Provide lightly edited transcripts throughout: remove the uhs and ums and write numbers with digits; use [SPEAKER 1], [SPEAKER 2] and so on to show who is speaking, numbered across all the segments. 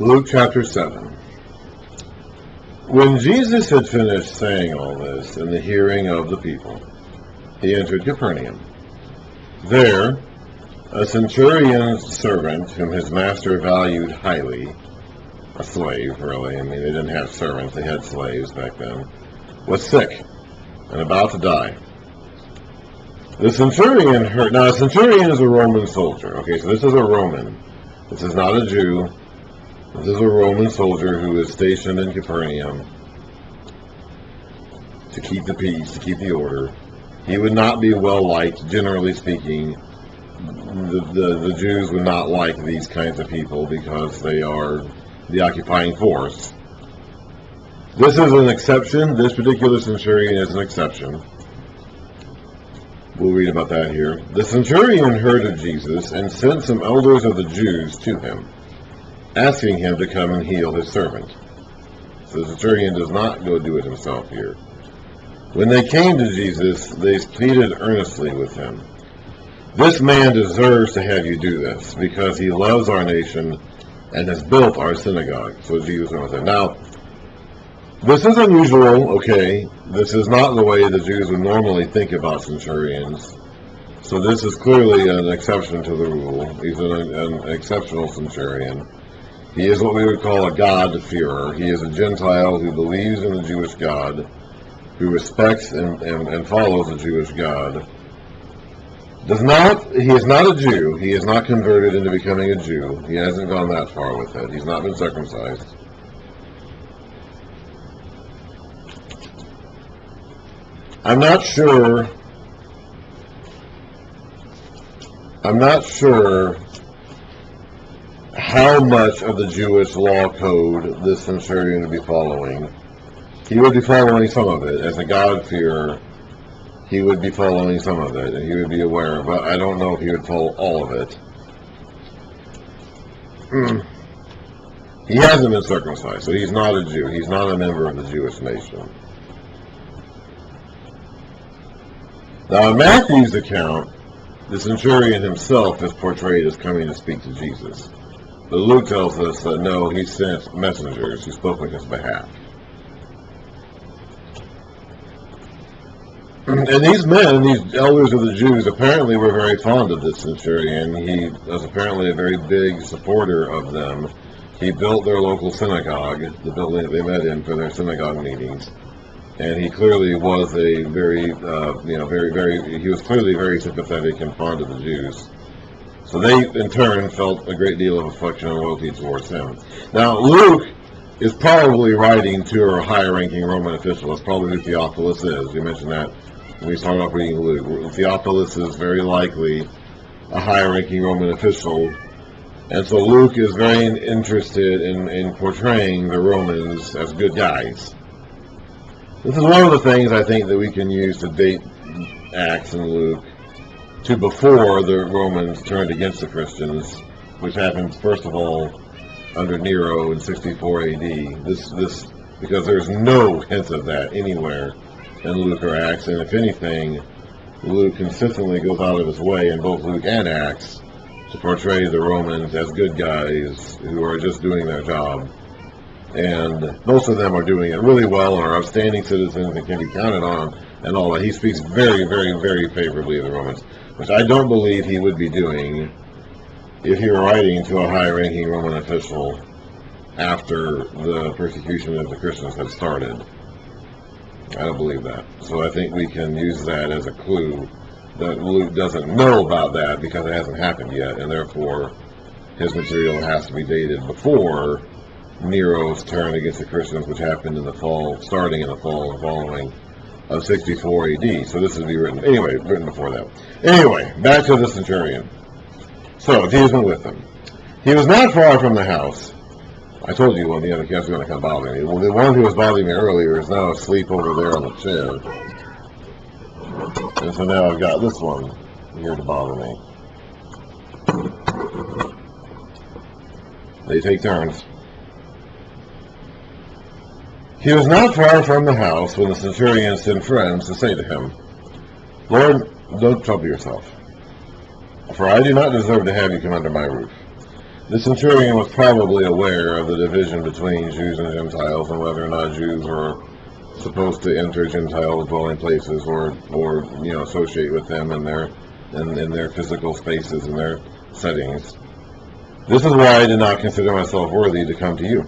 [SPEAKER 1] Luke chapter 7. When Jesus had finished saying all this in the hearing of the people, he entered Capernaum. There, a centurion's servant, whom his master valued highly, a slave really, I mean they didn't have servants, they had slaves back then, was sick and about to die. The centurion heard. Now a centurion is a Roman soldier. Okay, so this is a Roman. This is not a Jew. This is a Roman soldier who is stationed in Capernaum to keep the peace, to keep the order. He would not be well liked, generally speaking. The Jews would not like these kinds of people because they are the occupying force. This is an exception. This particular centurion is an exception. We'll read about that here. The centurion heard of Jesus and sent some elders of the Jews to him, asking him to come and heal his servant. So the centurion does not go do it himself here. When they came to Jesus, they pleaded earnestly with him, "This man deserves to have you do this, because he loves our nation and has built our synagogue." So Jesus went with him. Now, this is unusual, okay? This is not the way the Jews would normally think about centurions. So this is clearly an exception to the rule. He's an exceptional centurion. He is what we would call a God-fearer. He is a Gentile who believes in the Jewish God, who respects and follows the Jewish God. He is not a Jew. He is not converted into becoming a Jew. He hasn't gone that far with it. He's not been circumcised. I'm not sure how much of the Jewish law code this centurion would be following. He would be following some of it. As a God-fearer, he would be following some of it, and he would be aware, but I don't know if he would follow all of it. He hasn't been circumcised, so he's not a Jew. He's not a member of the Jewish nation. Now, in Matthew's account, the centurion himself is portrayed as coming to speak to Jesus. But Luke tells us that no, he sent messengers who spoke on his behalf. And these men, these elders of the Jews, apparently were very fond of this centurion. He was apparently a very big supporter of them. He built their local synagogue, the building that they met in for their synagogue meetings. And he clearly was a he was clearly very sympathetic and fond of the Jews. So they, in turn, felt a great deal of affection and loyalty towards him. Now, Luke is probably writing to a higher-ranking Roman official. That's probably who Theophilus is. We mentioned that when we started off reading Luke. Theophilus is very likely a higher-ranking Roman official. And so Luke is very interested in portraying the Romans as good guys. This is one of the things I think that we can use to date Acts and Luke to before the Romans turned against the Christians, which happened first of all under Nero in 64 AD. This because there's no hint of that anywhere in Luke or Acts, and if anything, Luke consistently goes out of his way in both Luke and Acts to portray the Romans as good guys who are just doing their job. And most of them are doing it really well and are outstanding citizens and can be counted on and all that. He speaks very, very, very favorably of the Romans, which I don't believe he would be doing if he were writing to a high-ranking Roman official after the persecution of the Christians had started. I don't believe that. So I think we can use that as a clue that Luke doesn't know about that because it hasn't happened yet, and therefore his material has to be dated before Nero's turn against the Christians, which happened in the fall, starting in the fall and following of 64 AD. So this would be written before that. Anyway, back to the centurion. So Jesus went with them. He was not far from the house. I told you one of the other cats was going to come bother me. Well, the one who was bothering me earlier is now asleep over there on the chair. And so now I've got this one here to bother me. They take turns. He was not far from the house when the centurion sent friends to say to him, "Lord, don't trouble yourself, for I do not deserve to have you come under my roof. The centurion was probably aware of the division between Jews and Gentiles and whether or not Jews were supposed to enter Gentile dwelling places or associate with them in their physical spaces and their settings. This is why I did not consider myself worthy to come to you.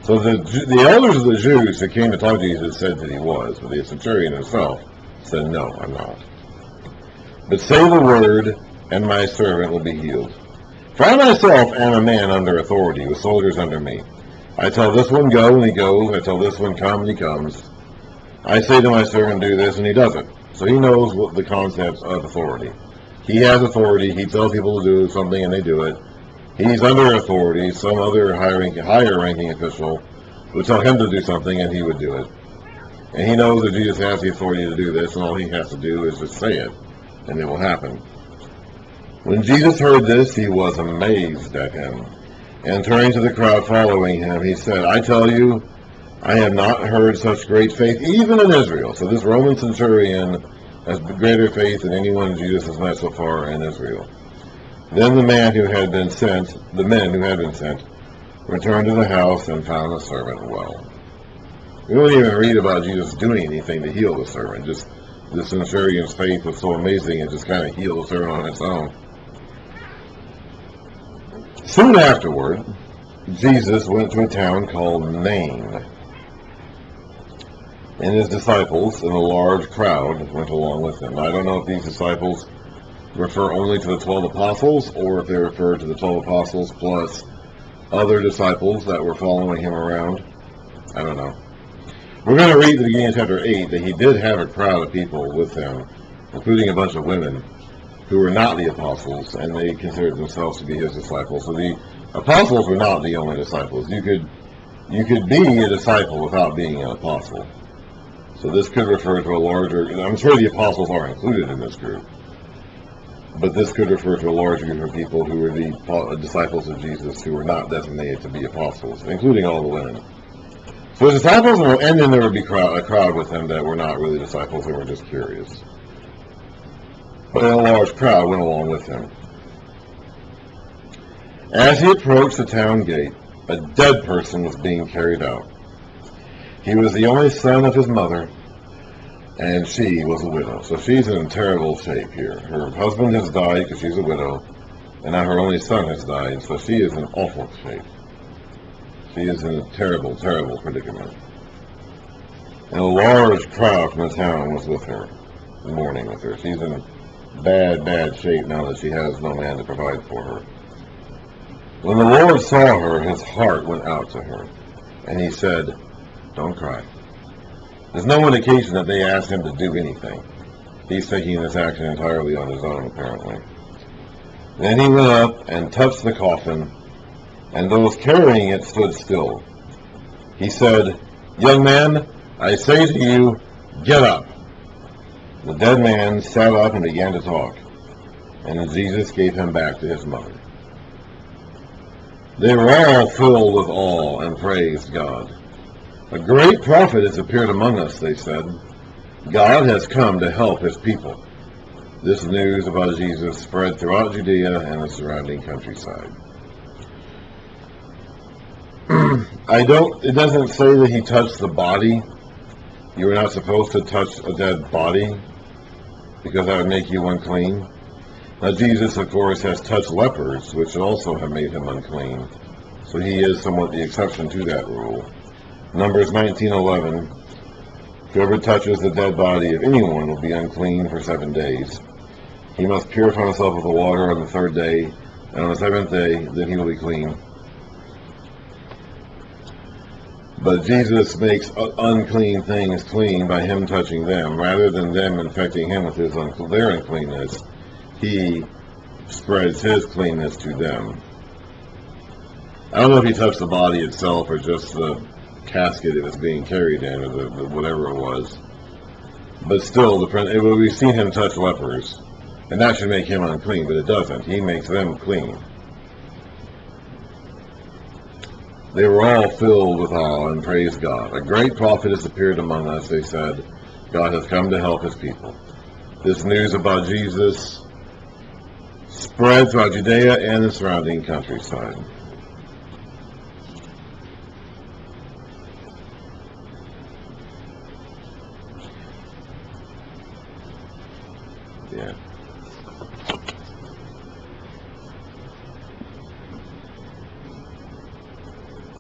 [SPEAKER 1] So the elders of the Jews who came to talk to Jesus said that he was, but the centurion himself said, "No, I'm not. But say the word, and my servant will be healed. For I myself am a man under authority, with soldiers under me. I tell this one, go, and he goes. I tell this one, come, and he comes. I say to my servant, do this, and he does it." So he knows what the concepts of authority. He has authority. He tells people to do something, and they do it. He's under authority. Some other higher-ranking official would tell him to do something, and he would do it. And he knows that Jesus has the authority to do this, and all he has to do is just say it, and it will happen. When Jesus heard this, he was amazed at him. And turning to the crowd following him, he said, "I tell you, I have not heard such great faith, even in Israel." So this Roman centurion has greater faith than anyone Jesus has met so far in Israel. Then the men who had been sent, returned to the house and found the servant well. We don't even read about Jesus doing anything to heal the servant. Just the centurion's faith was so amazing, it just kind of healed the servant on its own. Soon afterward, Jesus went to a town called Nain, and his disciples and a large crowd went along with him. Now, I don't know if these disciples refer only to the 12 apostles, or if they refer to the 12 apostles plus other disciples that were following him around. I don't know. We're going to read at the beginning of chapter 8 that he did have a crowd of people with him, including a bunch of women who were not the apostles, and they considered themselves to be his disciples. So the apostles were not the only disciples. You could be a disciple without being an apostle. So this could refer to a larger, I'm sure the apostles are included in this group, but this could refer to a large group of people who were the disciples of Jesus who were not designated to be apostles, including all the women. So his disciples, and then there would be a crowd with them that were not really disciples, they were just curious. But a large crowd went along with him. As he approached the town gate, a dead person was being carried out. He was the only son of his mother, and she was a widow. So she's in terrible shape here. Her husband has died because she's a widow, and now her only son has died, so she is in awful shape. She is in a terrible, terrible predicament. And a large crowd from the town was with her, mourning with her. She's in bad, bad shape now that she has no man to provide for her. When the Lord saw her, his heart went out to her, and he said, "Don't cry." There's no indication that they asked him to do anything. He's taking this action entirely on his own, apparently. Then he went up and touched the coffin, and those carrying it stood still. He said, "Young man, I say to you, get up." The dead man sat up and began to talk, and Jesus gave him back to his mother. They were all filled with awe and praised God. "A great prophet has appeared among us," they said. "God has come to help his people." This news about Jesus spread throughout Judea and the surrounding countryside. It doesn't say that he touched the body. You were not supposed to touch a dead body, because that would make you unclean. Now Jesus, of course, has touched lepers, which also have made him unclean. So he is somewhat the exception to that rule. Numbers 19:11, whoever touches the dead body of anyone will be unclean for 7 days. He must purify himself with the water on the 3rd day, and on the 7th day, then he will be clean. But Jesus makes unclean things clean by him touching them. Rather than them infecting him with their uncleanness, he spreads his cleanness to them. I don't know if he touched the body itself or just the casket it was being carried in, or the whatever it was. But still, we've seen him touch lepers, and that should make him unclean, but it doesn't. He makes them clean. They were all filled with awe and praised God. "A great prophet has appeared among us," they said. "God has come to help his people." This news about Jesus spread throughout Judea and the surrounding countryside. Yeah.